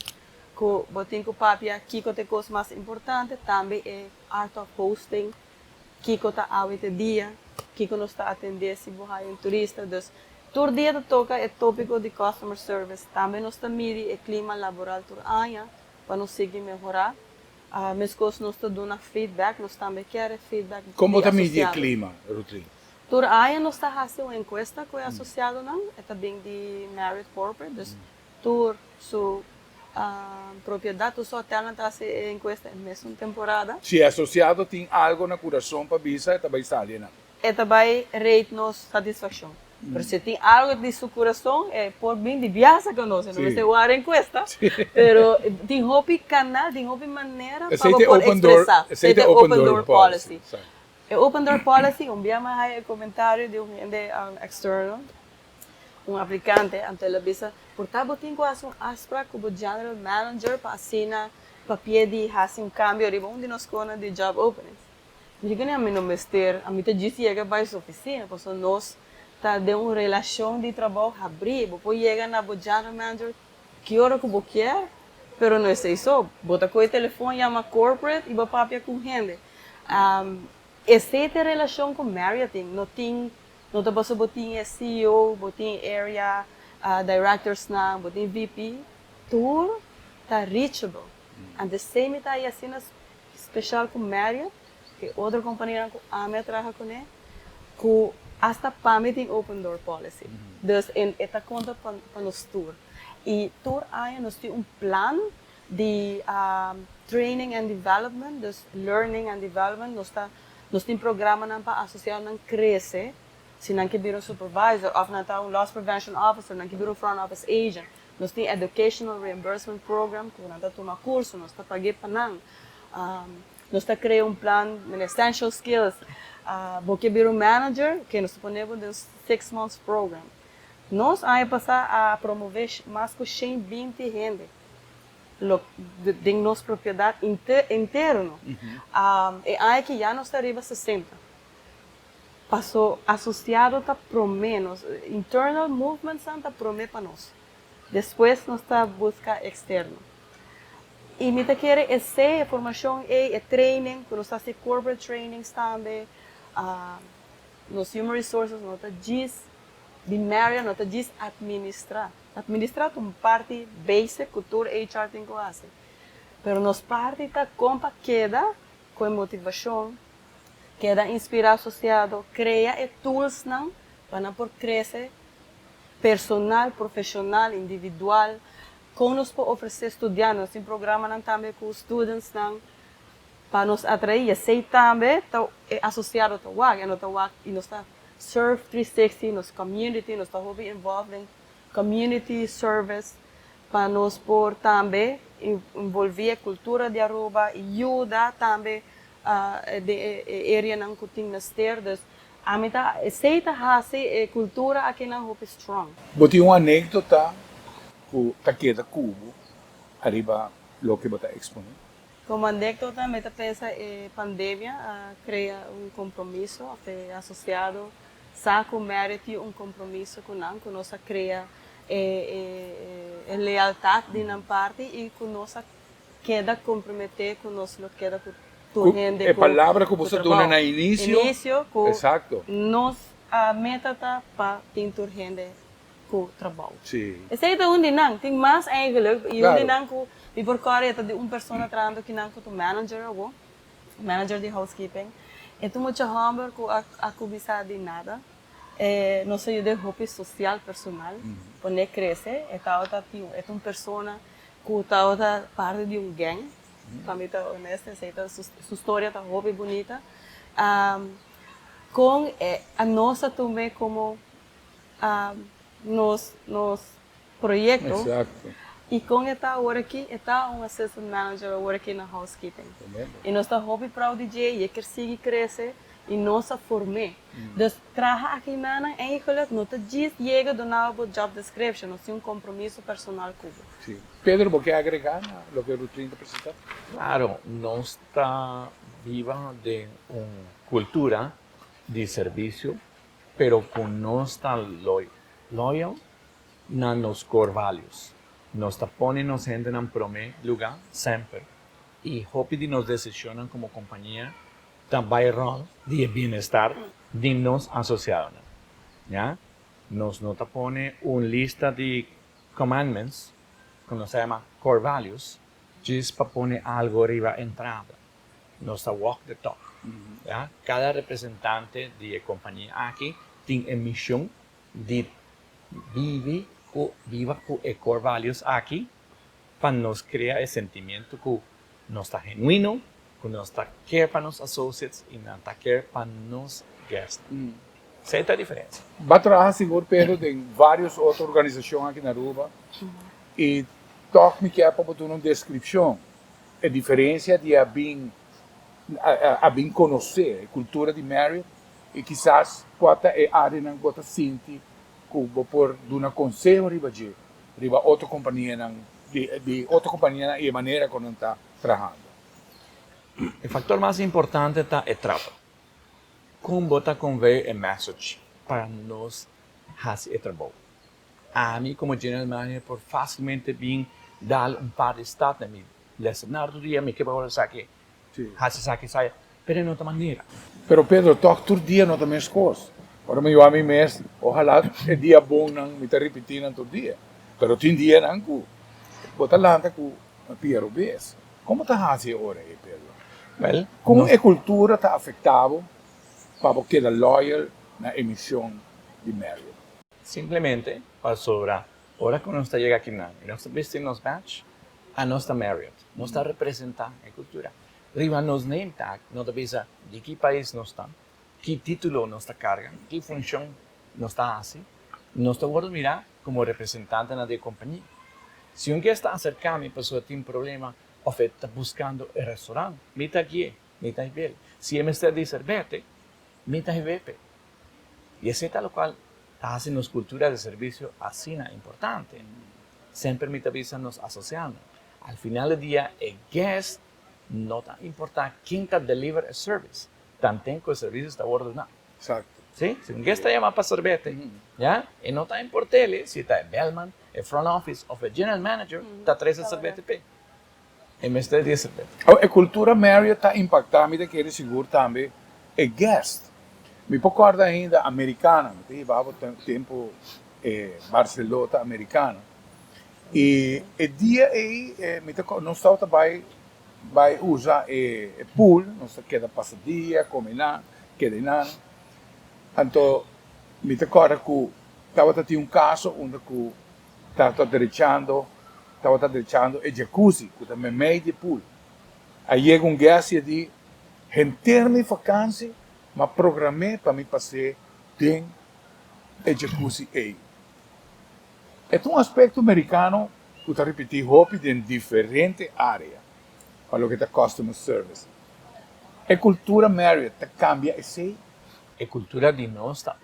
com botinha com papi aqui que tem coisa mais importante, também é art of hosting, que está ao dia, que nós está atendendo se você é um turista, então todo dia toca o tópico de customer service, também nós está medir o clima laboral todo ano, para nós seguir melhorar. Mesmo nós está dando feedback, nós também queremos feedback. Como está medir o clima, Rutlin? Todo ano nós está fazendo uma encuesta que é associado não, é também de Marriott Corporate, então tour sua propriedade, o seu hotel não está fazendo encuesta na mesma temporada. Se associado tem algo no coração para visa, também está ali, não? É também rate nos satisfação. Pero se tem algo de seu coração, é por bem de viajar conosco, não é uma encuesta, pero tem hobby canal, tem hobby maneira para poder expressar. Esse é open door policy. O open door policy, dia mais comentário de um externo. um aplicante ante a bisa portava tem quase um aspra como general manager para assinar papel de fazer um cambio de onde nós cona de job openings. Me diga a mim não mestre, a mim te disse chega para a oficina, porque nós tá de uma relação de trabalho abrir, depois chega na general manager, que hora que você quer, pero não é isso, bota com o telefone, chama corporate e vai papel com gente. Essa relação com marketing, não tá passando botin CEO, botin area directors na, botin VP, tudo tá reachable. And the same tá aí assim especial com Marriott, que outra companhia a me trabalha com ele, que hasta permitting open door policy. Dus esta conta para nos tour. E tour aí nós temos plan de training and development, dus learning and development, nós temos programa para associar não crescer, se não que biro supervisor, ou não tá loss prevention officer, não que biro front office agent, nós temos educational reimbursement program, que não tá tomar curso, nós tá pagar para não, nós tá criando plan de essential skills, porque biro manager, que nós ponemos de 6 months program, nós aí passar a promover mais que 120 gente. De nossa propriedade interno. E aí que já não está arriba 60. Passou associado tá pro menos. Internal movement está pro menos para nós. Depois nós está busca externo. E me quer essa formação e training, que nós está se corporate trainings também, nos human resources nós está diz de Marriott, nós está diz administrar. Administrar uma parte basic, cultura HR tem que fazer. Mas nos parte está compa queda com motivação, queda inspirar associado, cria tools não para por crescer personal, profissional, individual, como nos pode oferecer estudantes, em programa não também com students não para nos atrair, sei também está associado ao WAC, e nós está Serve 360, nos community, nós está involved em community service para nos por também envolver a cultura de Aruba e ajuda também de área não que tem nas terras. A mim tá aceita a cultura aqui na Hope Strong. Boti uma anedota que tá queda cubo arriba lo que bota exponer. Como anedota, me tá pensa pandemia cria compromisso associado saco mérito compromisso com nós cria lealdade de uma parte e que nós queda comprometer com nós queda com tu gente. É palavra que você dona no início. Exato. Nós a meta tá para ter gente com trabalho. Sim. Esse é onde não tem mais eigenlijk e onde não com e por causa de uma pessoa trabalhando que não com o manager de housekeeping. Então muito hamburger com a cubisa de nada. Não sei de roupa social personal, para crescer, é uma pessoa que está parte de um gang, para mim está honesta, sua história está roupa bonita, com a nossa também como nos projetos. Exato. E com esta hora aqui, está um assistant manager agora aqui na housekeeping. E nós está roupa para o DJ, e quer seguir crescer. E nós formamos. Dus trabalhar aqui na eigenlijk não diz chega do novo job description, nós temos compromisso personal com. Sim. Pedro, ¿vos querés agregar lo que Rutlin te presenta? Claro, nós está viva de uma cultura de serviço, pero com nós está loyal na nos core values. Nós está ponendo gente em primeiro lugar sempre. E hope de nos decisionan como companhia também rol de bem-estar de nos associados. ¿Ya? Nos nota pone uma lista de commandments, que se chama core values, just para poner algo arriba entrada. Nos walk the talk. ¿Ya? Cada representante de companhia aqui tem a missão de viva com os core values aqui, para nos criar esse sentimento que nos está genuíno, que nós está care para nos associates e não está care para nos guests. Essa é a diferença. Vai trabalhar, senhor Pedro, em várias outras organizações aqui na Aruba. E toque me quer para botar uma descrição. A diferença de a bem conhecer a cultura de Marriott e quizás quanta é área não bota sente Cuba por dar conselho riba outra companhia de outra companhia e a maneira como está trabalhando. Il fattore mais importante è il trabalho. Como bota convey a message para nós fazer o trabalho. A mim, como general manager, por facilmente bem dar par de status na minha lecionar do dia, me que para saque, saque, pero de outra maneira. Pero Pedro, toch todo dia não também escolas. Ora me a mim mesmo, ojalá é dia bom não me tá repetindo todo dia. Pero tem dia não que bota lá com a Piero Bes. Como tá fazendo agora aí, Pedro? Well, Como a cultura está afetada para você da loyal na emissão de Marriott? Simplesmente para sobrar. Ora que nós chega aqui na nossa business batch, a nossa Marriott, nós está representando a cultura. Riba nos name tag, nós avisa de que país nós estamos, que título nós está carga, que função nós está assim, nós estamos mirar como representante da companhia. Se um que está acercando e pessoa tem problema, ou está buscando o restaurante, meta aqui, meta aí. Se ele está de cerveja, meta aí. E esse é o qual hacen las culturas de servicio así importante. Siempre me avisa nos asociando. Al final del día, el guest no tan importa quién te deliver el service, tan que el servicio está ordenado. Exacto. ¿Sí? Si un guest te llama para servirte, ¿ya? Y no te importa si está el bellman, el front office o el general manager, está tres el servite. En vez de 10 servite. A cultura Marriott está impactando e quer seguro também o guest. Me recordo ainda americana, eu levava tempo Barcelona americana. E o dia aí, não estava vai usar o pool, não se queda passadia, comer nada, queda nada. Então, me recordo que estava tendo caso onde estava derechando o jacuzzi, que também meio de pool. Aí chega guest e diz, em vakantie, mas programei para me fazer tem o jacuzzi aí. É aspecto americano que está repetindo em diferentes áreas para o que é customer service. A cultura Marriott cambia isso. A cultura de nós está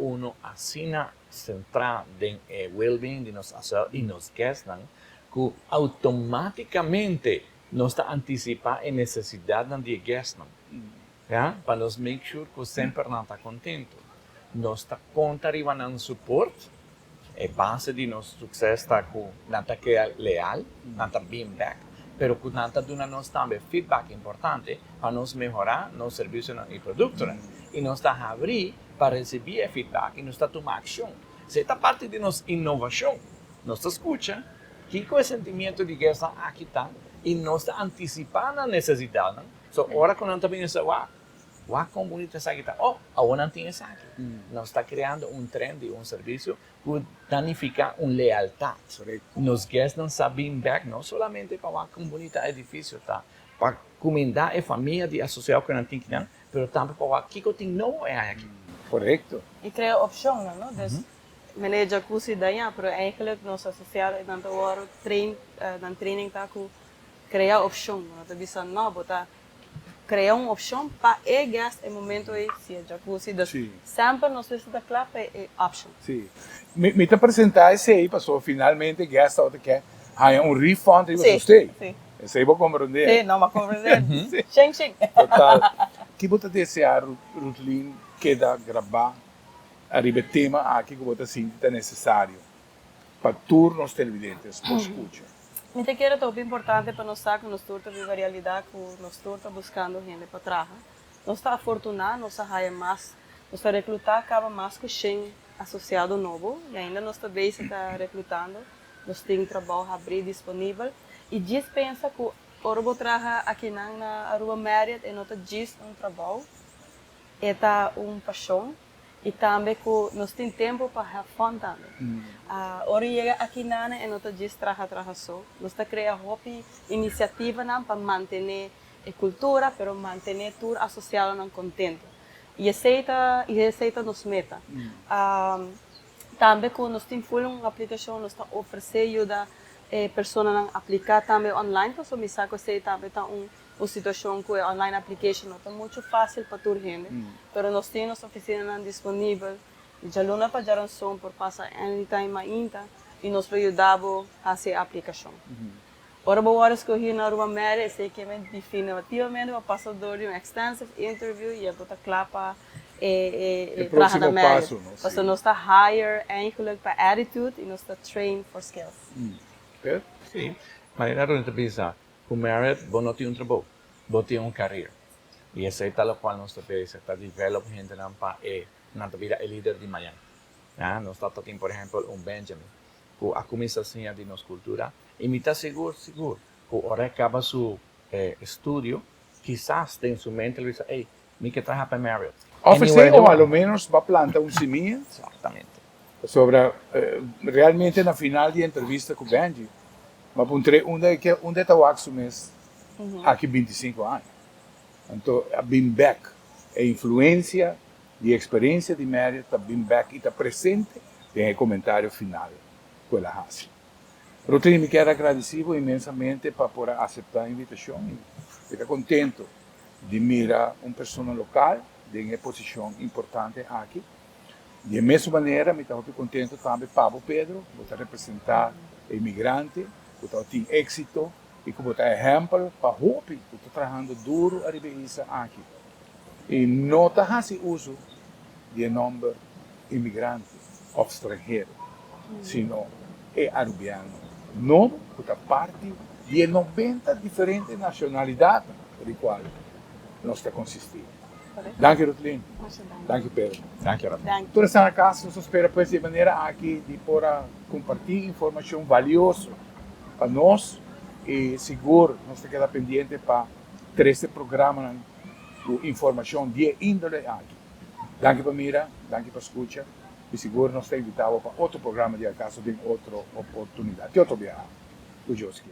assina central em well-being de nós e nos guests, que automaticamente nós está antecipar a necessidade de guests. Ja? Para nos make sure que sempre não está contento. Nós está contarivando um suporte, a base de nosso sucesso está com não está que é leal, não está being back, pero que não está dando nós também feedback importante para nos melhorar nosso serviço e produto. E nós está abrir para receber feedback e nós está tomar ação. Se esta parte de nossa inovação, nós escuta, que com o sentimento de que está aqui está e nós está antecipando a necessidade. So, ora quando também está quão bonito essa aqui está. Agora não tem essa aqui. Nós está criando trend, serviço que danifica lealtade. Nos guests não sabem back, não somente para quão bonito é edifício está, para comendar a família de associar com a tinha, mas também para o que tem novo é aqui. Correto. E cria opção, não? Dus, meneer jacuzzi daí, pero eigenlijk nos associados dan hora training tá com criar opção, não tá bisa não, botar criar uma opção para o guest em momento aí se é jacuzzi, dus sempre nós precisa claro é opção. Sim. Me te apresentar esse aí, passou finalmente guest out que há refund e você stay. Sim. Esse aí vou compreender. Sim, não, mas compreender. Sim. Total. Que você desejar, Rutlin, que dá gravar arriba tema aqui que você sente necessário para todos os televidentes que escutam. Me te quero top importante para nós que nós turta viver a realidade que nós turta buscando gente para trabalhar. Nós está afortunado, nós há mais, nós está recrutar acaba mais que 100 associado novo e ainda nós também está recrutando, nós temos trabalho abrir disponível e diz pensa que ora vou trabalhar aqui na rua Marriott e nós diz trabalho, é paixão e também que nós temos tempo para have fun também. Ora chega aqui e nós diz trabalhar só, nós está criando hobby, iniciativa para manter a cultura, pero manter tudo associado não contento. E aceita nos meta. Também quando nós temos uma aplicação, nós está oferecer ajuda a pessoa a aplicar também online, então me saco sei também tá uma situação que a online application não é muito fácil para toda gente, mas nós temos nossa oficina disponível, Já luna para já som por passar anytime ainda e nos ajudava a fazer a aplicação. Ora, boa hora escolhi na Rua Mera, sei que é definitivamente uma passador de um extensive interview e a botar clapa O trabalhar próximo na Mera. passo, não? Você não está hire eigenlijk para attitude e não está train for skills. Certo? Sì, ma era una entrevista. Con Merit, vos non ti un trabajo, vos ti un carriera. Y esa es la cual nuestra empresa está develop gente nampa nanta vida el líder de mañana. Ya, nos está talking, por ejemplo, un Benjamin, que ha comienzado a enseñar de nuestra cultura, y me está seguro, que ahora acaba su estudio, quizás tem su mente, le dice, hey, me que trabaja para Merit. Oferecer, ou ao menos vai plantar seminha Exactamente. sobre realmente na final de entrevista com o Benji, mas onde está o Axo mês aqui 25 anos. Então, a Bimback, a influência e a experiência de Mary está Bimback e está presente no comentário final com ela raça. Rotini, me quero agradecer imensamente por aceitar a invitação e fico contento de mirar uma pessoa local em uma posição importante aqui. De mesma maneira, me estou contente também Pablo Pedro, que está representar imigrante, que está tendo êxito e que está exemplo para o Hopi, que está trabalhando duro a ribeira aqui. E não está fazendo uso de nome imigrante ou estrangeiro, sino é arubiano. Não, que está parte de 90 diferentes nacionalidades, de qual nós está consistindo. Dank je, Rotlien. Dank je, Pedro. Dank je, Rafa. Dank. Toda essa casa nos espera pues, de maneira aqui de poder compartilhar informação valiosa para nós e seguro nós te queda pendente para 13 programas de informação de índole aqui. Danke para mira, danke para escuta e seguro nós te invitamos para outro programa de acaso de outra oportunidade, de outro viagem. O Joski.